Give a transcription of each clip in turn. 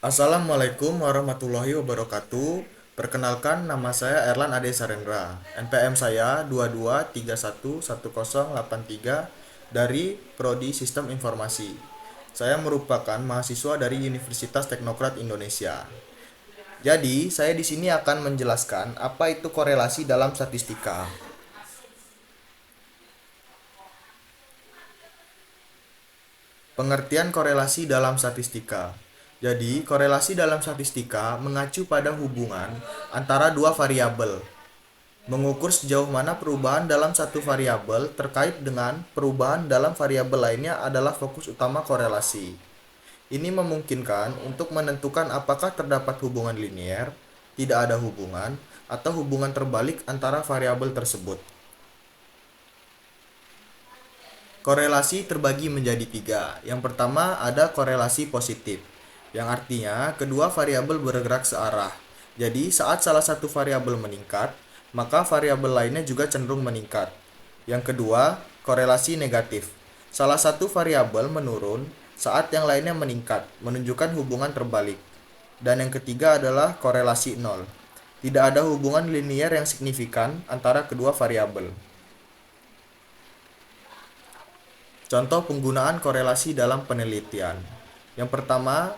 Assalamualaikum warahmatullahi wabarakatuh. Perkenalkan, nama saya Erlan Ade Sarendra. NPM saya 22311083 dari Prodi Sistem Informasi. Saya merupakan mahasiswa dari Universitas Teknokrat Indonesia. Jadi, saya di sini akan menjelaskan apa itu korelasi dalam statistika. Pengertian korelasi dalam statistika. Jadi, korelasi dalam statistika mengacu pada hubungan antara dua variabel, mengukur sejauh mana perubahan dalam satu variabel terkait dengan perubahan dalam variabel lainnya adalah fokus utama korelasi. Ini memungkinkan untuk menentukan apakah terdapat hubungan linier, tidak ada hubungan, atau hubungan terbalik antara variabel tersebut. Korelasi terbagi menjadi tiga. Yang pertama ada korelasi positif, yang artinya kedua variabel bergerak searah. Jadi saat salah satu variabel meningkat, maka variabel lainnya juga cenderung meningkat. Yang kedua, korelasi negatif. Salah satu variabel menurun saat yang lainnya meningkat, menunjukkan hubungan terbalik. Dan yang ketiga adalah korelasi nol. Tidak ada hubungan linier yang signifikan antara kedua variabel. Contoh penggunaan korelasi dalam penelitian. Yang pertama,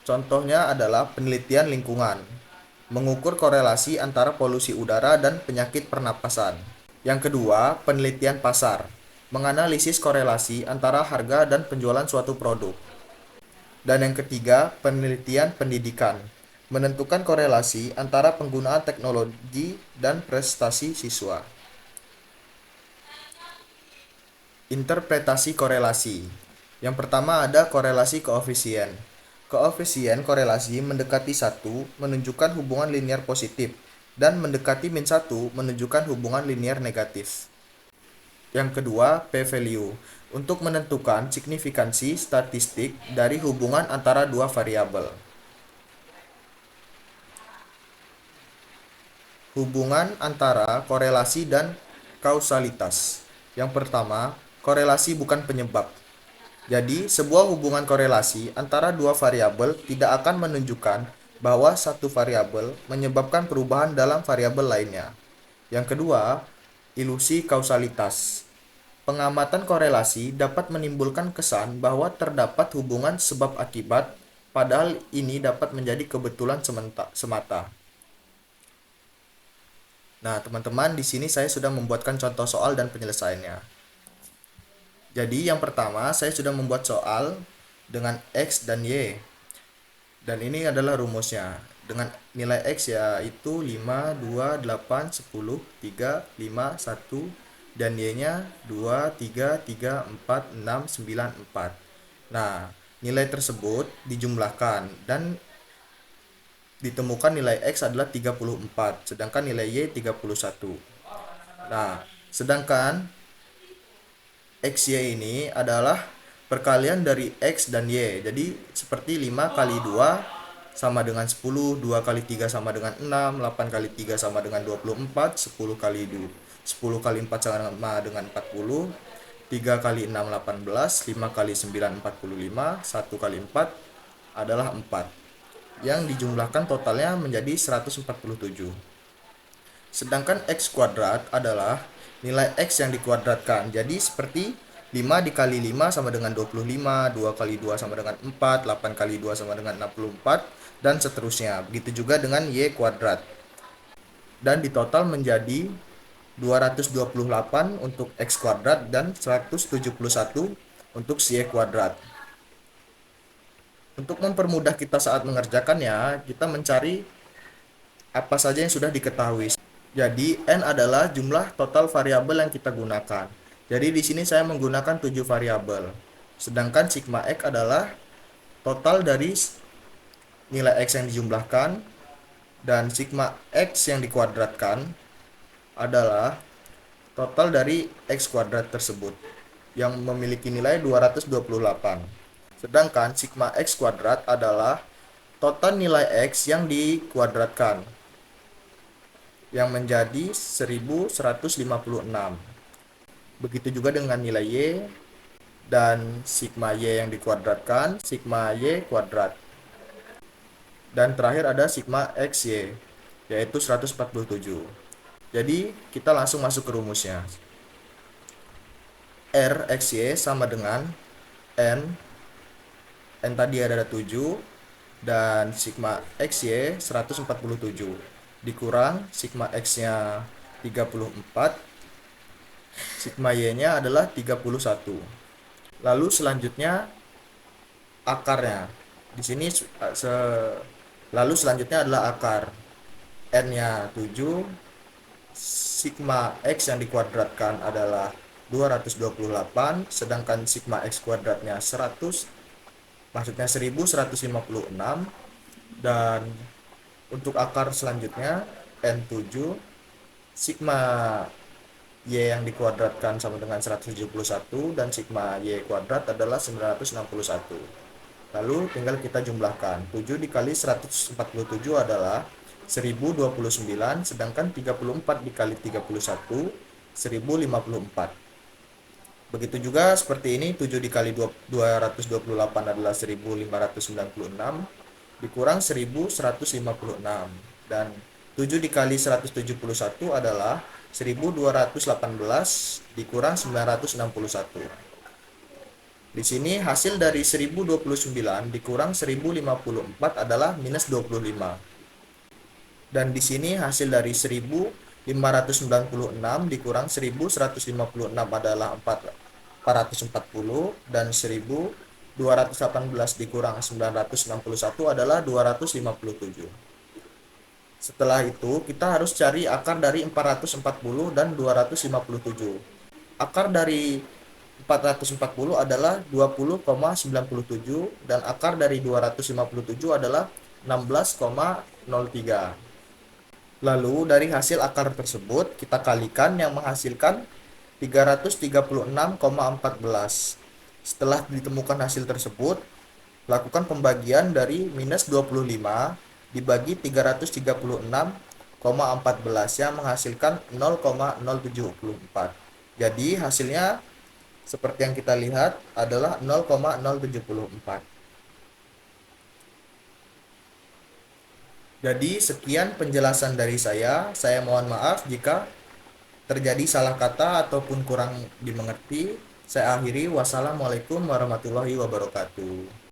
contohnya adalah penelitian lingkungan, mengukur korelasi antara polusi udara dan penyakit pernapasan. Yang kedua, penelitian pasar, menganalisis korelasi antara harga dan penjualan suatu produk. Dan yang ketiga, penelitian pendidikan, menentukan korelasi antara penggunaan teknologi dan prestasi siswa. Interpretasi korelasi. Yang pertama ada korelasi koefisien. Koefisien korelasi mendekati 1 menunjukkan hubungan linier positif dan mendekati min 1 menunjukkan hubungan linier negatif. Yang kedua, p-value, untuk menentukan signifikansi statistik dari hubungan antara dua variabel. Hubungan antara korelasi dan kausalitas. Yang pertama, korelasi bukan penyebab. Jadi, sebuah hubungan korelasi antara dua variabel tidak akan menunjukkan bahwa satu variabel menyebabkan perubahan dalam variabel lainnya. Yang kedua, ilusi kausalitas. Pengamatan korelasi dapat menimbulkan kesan bahwa terdapat hubungan sebab akibat, padahal ini dapat menjadi kebetulan semata. Nah, teman-teman, di sini saya sudah membuatkan contoh soal dan penyelesaiannya. Jadi yang pertama saya sudah membuat soal dengan X dan Y. Dan ini adalah rumusnya. Dengan nilai X yaitu 5, 2, 8, 10, 3, 5, 1. Dan Y-nya 2, 3, 3, 4, 6, 9, 4. Nah, nilai tersebut dijumlahkan dan ditemukan nilai X adalah 34. Sedangkan nilai Y 31. Nah, sedangkan XY ini adalah perkalian dari X dan Y. Jadi seperti 5 kali 2 sama dengan 10, 2 kali 3 sama dengan 6, 8 kali 3 sama dengan 24, 10 kali 2, 10 kali 4 sama dengan 40, 3 kali 6 18, 5 kali 9 45, 1 kali 4 adalah 4. Yang dijumlahkan totalnya menjadi 147. Sedangkan X kuadrat adalah nilai X yang dikuadratkan. Jadi seperti 5 dikali 5 sama dengan 25, 2 kali 2 sama dengan 4, 8 kali 2 sama dengan 64, dan seterusnya. Begitu juga dengan Y kuadrat. Dan di total menjadi 228 untuk X kuadrat dan 171 untuk Y kuadrat. Untuk mempermudah kita saat mengerjakannya, kita mencari apa saja yang sudah diketahui. Jadi N adalah jumlah total variabel yang kita gunakan. Jadi di sini saya menggunakan 7 variabel. Sedangkan sigma X adalah total dari nilai X yang dijumlahkan, dan sigma X yang dikuadratkan adalah total dari X kuadrat tersebut yang memiliki nilai 228. Sedangkan sigma X kuadrat adalah total nilai X yang dikuadratkan yang menjadi 1156. Begitu juga dengan nilai Y dan sigma Y yang dikuadratkan, sigma Y kuadrat. Dan terakhir ada sigma XY, yaitu 147. Jadi kita langsung masuk ke rumusnya. R XY sama dengan N tadi ada 7, dan sigma XY 147, dikurang sigma X-nya 34, sigma Y-nya adalah 31. Lalu selanjutnya akarnya. Di sini lalu selanjutnya adalah akar. N-nya 7, sigma X yang dikuadratkan adalah 228, sedangkan sigma X kuadratnya 100, maksudnya 1156. Dan untuk akar selanjutnya N7, sigma Y yang dikuadratkan sama dengan 171, dan sigma Y kuadrat adalah 961. Lalu tinggal kita jumlahkan. 7 dikali 147 adalah 1029, sedangkan 34 dikali 31 1054. Begitu juga seperti ini, 7 dikali 228 adalah 1596, dikurang 1156, dan 7 dikali 171 adalah 1218 dikurang 961. Di sini hasil dari 1029 dikurang 1054 adalah minus 25. Dan di sini hasil dari 1596 dikurang 1156 adalah 440, dan 1218 dikurang 961 adalah 257. Setelah itu kita harus cari akar dari 440 dan 257. Akar dari 440 adalah 20,97, dan akar dari 257 adalah 16,03. Lalu dari hasil akar tersebut kita kalikan yang menghasilkan 336,14. Setelah ditemukan hasil tersebut, lakukan pembagian dari minus 25 dibagi 336,14 yang menghasilkan 0,074. Jadi hasilnya seperti yang kita lihat adalah 0,074. Jadi sekian penjelasan dari saya. Saya mohon maaf jika terjadi salah kata ataupun kurang dimengerti. Saya akhiri. Wassalamualaikum warahmatullahi wabarakatuh.